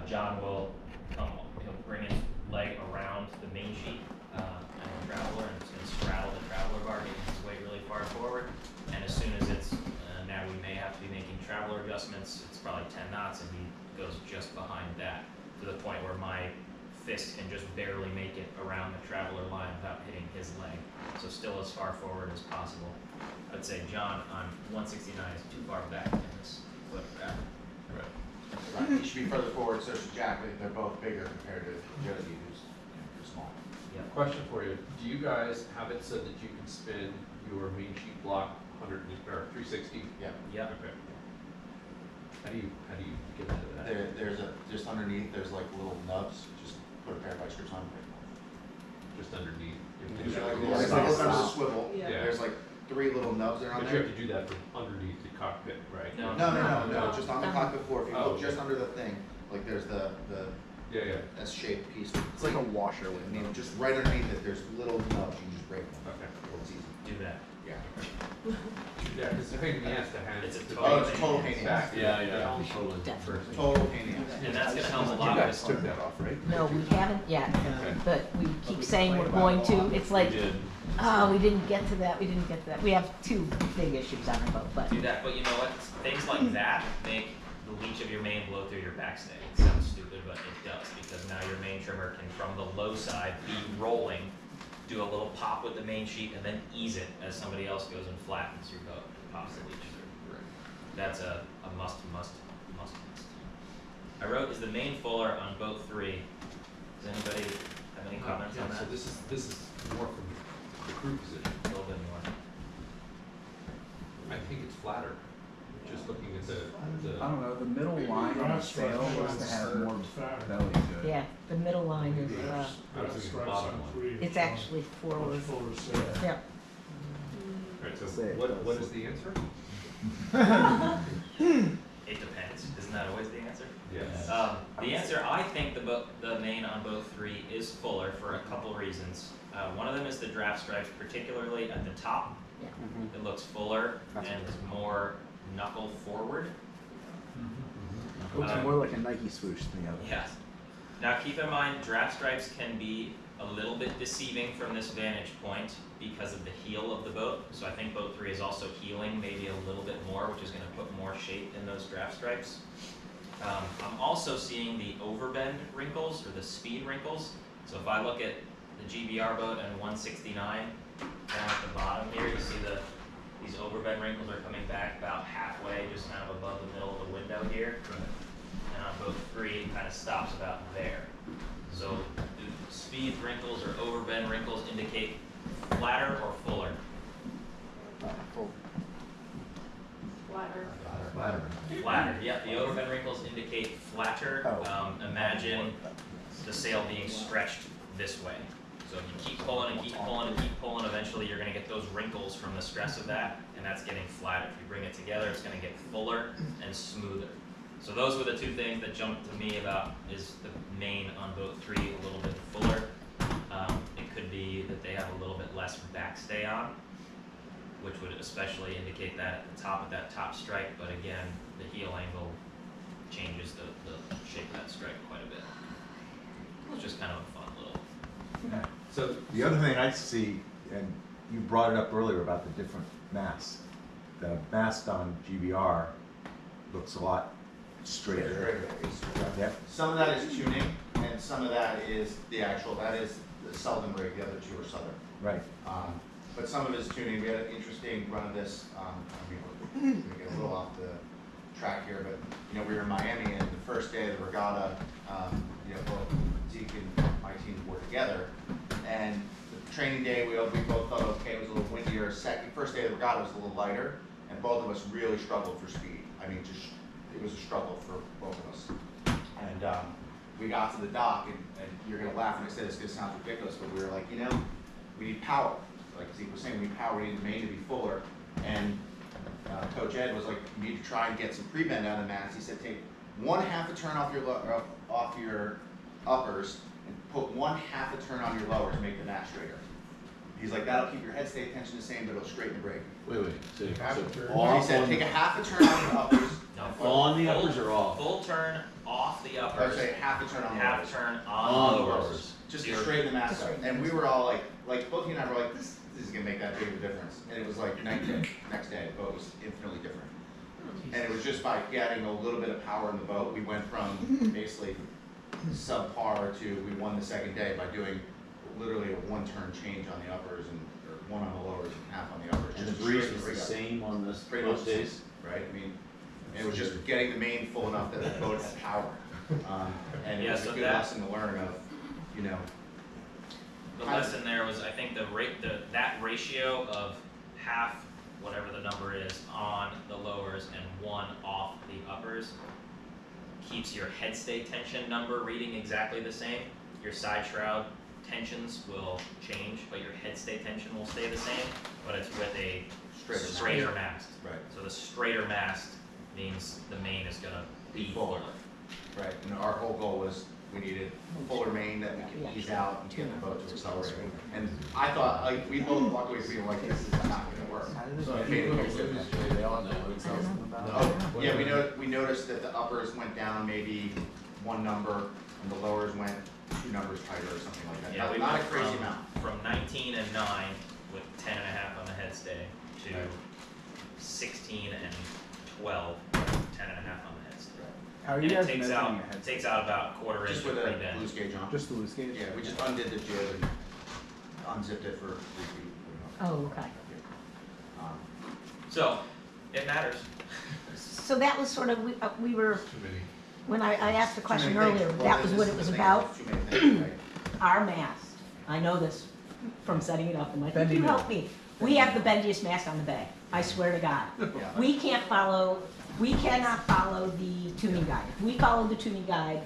John will he'll bring his leg around the main sheet and the traveler, and it's going to straddle the traveler bar, getting his weight really far forward. And as soon as it's, now we may have to be making traveler adjustments, it's probably 10 knots, and he goes just behind that to the point where my fist can just barely make it around the traveler line without hitting his leg. So still as far forward as possible. I'd say John on 169 is too far back in this flip grab. Right. He should be further forward, so should Jack, but they're both bigger compared to Josie, who's small. Yeah. Question for you. Do you guys have it so that you can spin your main sheet block 100 or 360? Yeah. Yeah. Okay. How do you get into that? There's just underneath, there's like little nubs, just put a pair of vice grips on. Just underneath. It's like a swivel. Yeah. There's like 3 little nubs there on But there. you have to do that from underneath the cockpit, right? No. No, just on the cockpit floor. If you look okay. just under the thing, like there's the Yeah. S-shaped piece. It's like a washer with I mean, just right underneath it, there's little nubs. You can just break them. Okay. It's easy. Do that. Yeah. Yeah, because the pain in the ass to hand. It's a Oh, it's a total pain in the ass. Yeah. Totally. Definitely. Total pain in the ass. And that's going to help a You lot guys with took that off, right? No, we haven't yet, Okay. but we keep saying we're going to. It's like, We did. oh, we didn't get to that, we didn't get to that. We have 2 big issues on our boat, but do that. But you know what? Things like that make the leech of your main blow through your backstay. It sounds stupid, but it does, because now your main trimmer can, from the low side, be rolling, do a little pop with the main sheet, and then ease it as somebody else goes and flattens your boat and pops the leech through. That's a must. I wrote, is the main fuller on boat 3? Does anybody have any comments on that? So this is more from the crew position. A little bit more. I think it's flatter. Just looking at the I don't know, the middle line on the sail was to have more belly to it. yeah, the middle line is, I was thinking the bottom one. it's actually forward. Yeah. Alright, so Say it what is the answer? It depends. Isn't that always the answer? Yes. The answer, I think the main on boat 3 is fuller for a couple reasons. One of them is the draft stripes, particularly at the top. Yeah. It looks fuller and is more knuckle forward. It looks more like a Nike swoosh than the other. Yes. Now keep in mind, draft stripes can be a little bit deceiving from this vantage point because of the heel of the boat. So I think boat 3 is also heeling maybe a little bit more, which is going to put more shape in those draft stripes. I'm also seeing the overbend wrinkles or the speed wrinkles. So if I look at the GBR boat and 169 down at the bottom here, you see these overbend wrinkles are coming back about halfway, just kind of above the middle of the window here. And on boat 3, it kind of stops about there. So do speed wrinkles or overbend wrinkles indicate flatter or fuller? Full. Flatter. Flatter, yeah. The overbend wrinkles indicate flatter. Imagine the sail being stretched this way. So if you keep pulling and keep pulling and keep pulling, eventually you're going to get those wrinkles from the stress of that, and that's getting flatter. If you bring it together, it's going to get fuller and smoother. So those were the 2 things that jumped to me about is the main on boat 3 a little bit fuller. It could be that they have a little bit less backstay on, which would especially indicate that at the top of that top stripe, but again, the heel angle changes the shape of that stripe quite a bit. It's just kind of a fun little. So The other thing I see, and you brought it up earlier about the different masts. The mast on GBR looks a lot straighter. Yep. Some of that is tuning, and some of that is that is the Selden rig. The other 2 are Southern. Right. But some of it is tuning. We had an interesting run of this. We're going to get a little off the track here, but we were in Miami, and the first day of the regatta, both Zeke and my team were together, and the training day we both thought, okay, it was a little windier. First day of the regatta was a little lighter, and both of us really struggled for speed. I mean, it was a struggle for both of us. And we got to the dock, and you're going to laugh when I say this because it sounds ridiculous, but we were like, we need power. Like Zeke was saying, we need power, we need the main to be fuller. And Coach Ed was like, you need to try and get some pre-bend out of the mast. He said, take 1/2 a turn off your uppers and put 1/2 a turn on your lowers to make the mast straighter. He's like, that'll keep your head state tension the same, but it'll straighten the brake. Wait, so And he said, take a half a turn on the uppers. No, on the full- uppers or off? Full turn off the Or uppers, say half a turn on the half lowers. turn On on the the lowers. lowers. Just So to you're- straighten the mass To out. straighten And the we mass were all like both he and I were like, this is gonna make that big of a difference. And it was like night and day, next day, the boat was infinitely different. And it was just by getting a little bit of power in the boat, we went from basically subpar to, we won the second day by doing literally a one-turn change on the uppers and, or one on the lowers and half on the uppers. And the just to breeze straighten was the rig up. same on this, Pretty those much the same, days? right? I mean, and it was just getting the main full enough that the boat had power. And it Yeah, was so a good that- lesson to learn of, you know, The lesson there was, I think that ratio of half, whatever the number is, on the lowers and 1 off the uppers keeps your head stay tension number reading exactly the same. Your side shroud tensions will change, but your head stay tension will stay the same, but it's with a straighter mast. right, So the straighter mast means the main is gonna be Fuller. fuller. right. And our whole goal was we needed a fuller main that we could ease out and get the boat to accelerate. And I thought, like, we both walked away feeling like this is not gonna work. So It if made you it put makes a sense. Lucas J, they all know what it's about. Oh, yeah, we noticed that the uppers went down maybe 1 number and the lowers went 2 numbers tighter or something like that. Yeah, we Not a went crazy amount. from 19 and 9 with 10.5 on the head stay to Right. 16 and 12 with 10.5 on the head stay. How are And you it guys takes measuring out, your head? takes out about a quarter inch Just of with a pre-bend. loose gauge on. Just the loose gauge? Yeah, we just undid the jib and unzipped it for 3 feet. Oh, okay. Um, So, it matters. So that was sort of, we were, Too many. when I asked the too question many things. earlier, Well, that was this what is it the was thing, about. there's too many things, right? Our mast, I know this from setting it up, and I think Bendy you mill. helped me. We have the bendiest mast on the bay, I swear to God. Yeah. We cannot follow the tuning guide. If we follow the tuning guide,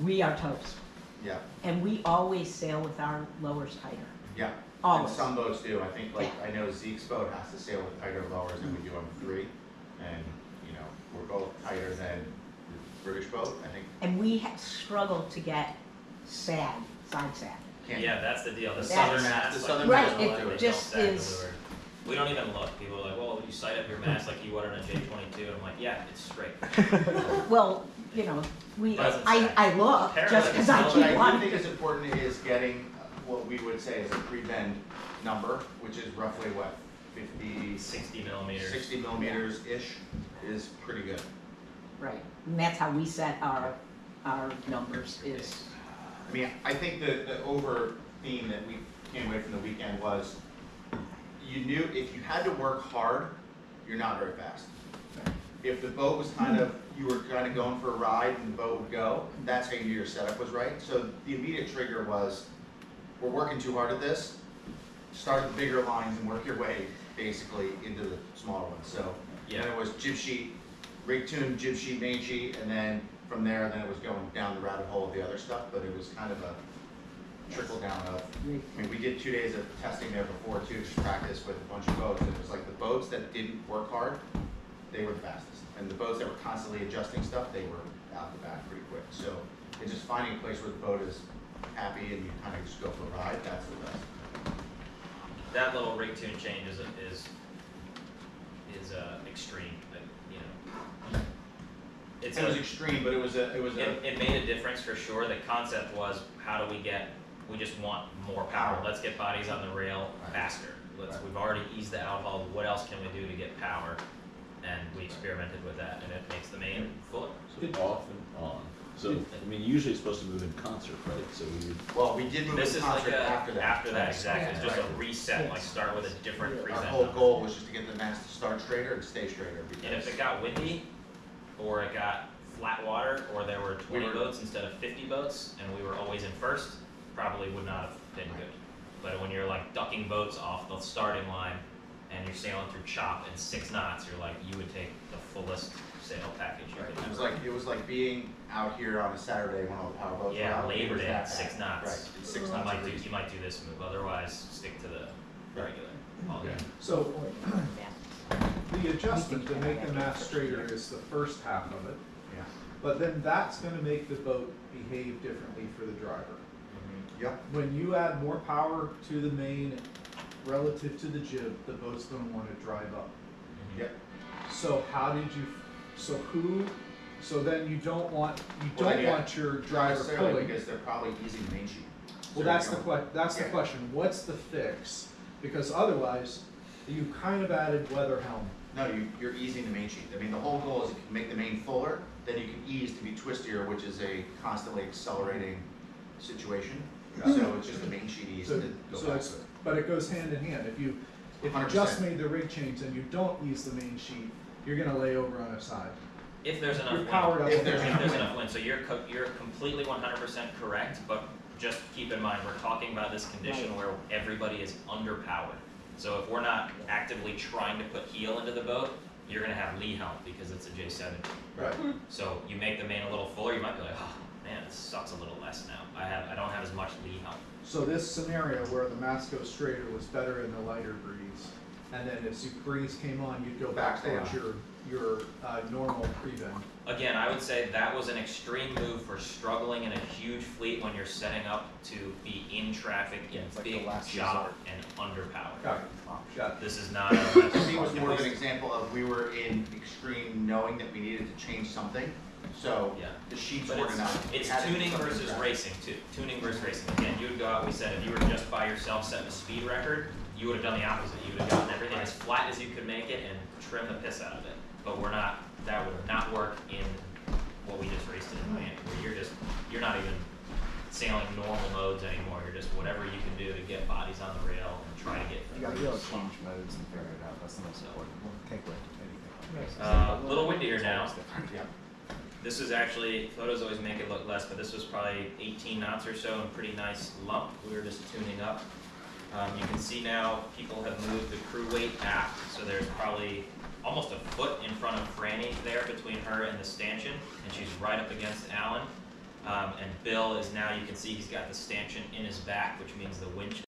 we are toast. Yeah, And we always sail with our lowers tighter, yeah. And always. some boats do. I think, like, I know Zeke's boat has to sail with tighter lowers than we do on 3. And, you know, we're both tighter than the British boat, I think. And we have struggled to get side sag. Can't- Yeah, that's the deal. The That's- southern the mast, southern like, mast they won't don't do it. sag Just the is- leeward. We don't even look. People are like, well, would you sight up your mast like you would on a J72? And I'm like, yeah, it's straight. Well, you know, Doesn't I look, Apparently just because I What keep I do wanting think to. is important is getting what we would say is a pre-bend number, which is roughly what, 50, 60 millimeters. 60 millimeters-ish is pretty good. Right, and that's how we set our numbers is, I mean, I think the over theme that we came away from the weekend was, you knew if you had to work hard, you're not very fast. If the boat was kind of, you were kind of going for a ride and the boat would go, that's how you knew your setup was right. So the immediate trigger was, we're working too hard at this, start at the bigger lines and work your way basically into the smaller ones. So Yeah. then it was jib sheet, rig tune, jib sheet, main sheet, and then from there, then it was going down the rabbit hole of the other stuff, but it was kind of a trickle down of, I mean, we did 2 days of testing there before too, just practice with a bunch of boats, and it was like the boats that didn't work hard, they were the fastest. And the boats that were constantly adjusting stuff, they were out the back pretty quick. So it's just finding a place where the boat is happy and you kind of just go for a ride, that's the best. That little rig tune change is extreme, but, you know. It's It was extreme, but it was a, it made a difference for sure. The concept was, how do we just want more power. Let's get bodies on the rail faster. We've already eased the outhaul, what else can we do to get power? And we experimented with that, and it makes the main fuller. So off and on. So, I mean, usually it's supposed to move in concert, right? So we would, well, we did move This in is like concert after that. after that, exactly. It's just a Right. reset, like start with a different Our present whole number. goal was just to get the mast to start straighter and stay straighter And if because, it got windy, or it got flat water, or there were 20 boats instead of 50 boats, and we were always in first, probably would not have been good. But when you're like ducking boats off the starting line, and you're sailing through chop in 6 knots, you're like, you would take the fullest sail package you right, could it was like being out here on a Saturday when all the power boats were Yeah, out. It Labor was Day that at 6 bad. knots. Right, it's 6 You knots. might of do, breeze. you might do this move, otherwise stick to the regular. Okay. So the adjustment to make the mast straighter is the first half of it, Yeah. but then that's gonna make the boat behave differently for the driver. Yep. When you add more power to the main relative to the jib, the boat's gonna wanna drive up. Yep. So how did you, so then you don't want, Well, then you- your Not driver necessarily, pulling. because they're probably using the main sheet. Well, So, that's you the know, that's the yeah. question, what's the fix? Because otherwise, you kind of added weather helm. No, you're easing the main sheet. I mean, the whole goal is if you can make the main fuller, then you can ease to be twistier, which is a constantly accelerating situation. So it's just the main sheet ease So, to go so it's, faster. but it goes hand in hand, if you 100%. just made the rig change and you don't ease the main sheet, you're gonna lay over on a side. If there's enough You're wind. powered up. If there's If enough there's wind. enough wind, so you're completely 100% correct, but just keep in mind, we're talking about this condition where everybody is underpowered. So if we're not actively trying to put heel into the boat, you're gonna have lee helm because it's a J70. Right. So you make the main a little fuller, you might be like, oh man, this sucks a little less now. I don't have as much lee helm. So this scenario where the mast goes straighter was better in the lighter breeze, and then as the breeze came on, you'd go back Back towards your normal pre-bend. Again, I would say that was an extreme move for struggling in a huge fleet when you're setting up to be in traffic in It's like the big last chop and underpowered. Got it. Got it. This is not a. To me, it was more of an example of we were in extreme knowing that we needed to change something. So Yeah. the sheets But weren't enough. We it's had to do tuning something versus drastic. racing too. Tuning versus racing. Again, you would go out, we said, if you were just by yourself setting a speed record, you would have done the opposite. You would have gotten everything as flat as you could make it and trim the piss out of it. But we're not, that would not work in what we just raced in Miami, where you're not even sailing normal modes anymore. You're just whatever you can do to get bodies on the rail and try to get. You gotta be able to change modes and figure it out, that's the most important, take away anything. A little windier now. Yeah. This is actually, photos always make it look less, but this was probably 18 knots or so and pretty nice lump. We were just tuning up. You can see now people have moved the crew weight aft, so there's probably almost a foot in front of Franny there between her and the stanchion, and she's right up against Allan. And Bill is now, you can see he's got the stanchion in his back, which means the winch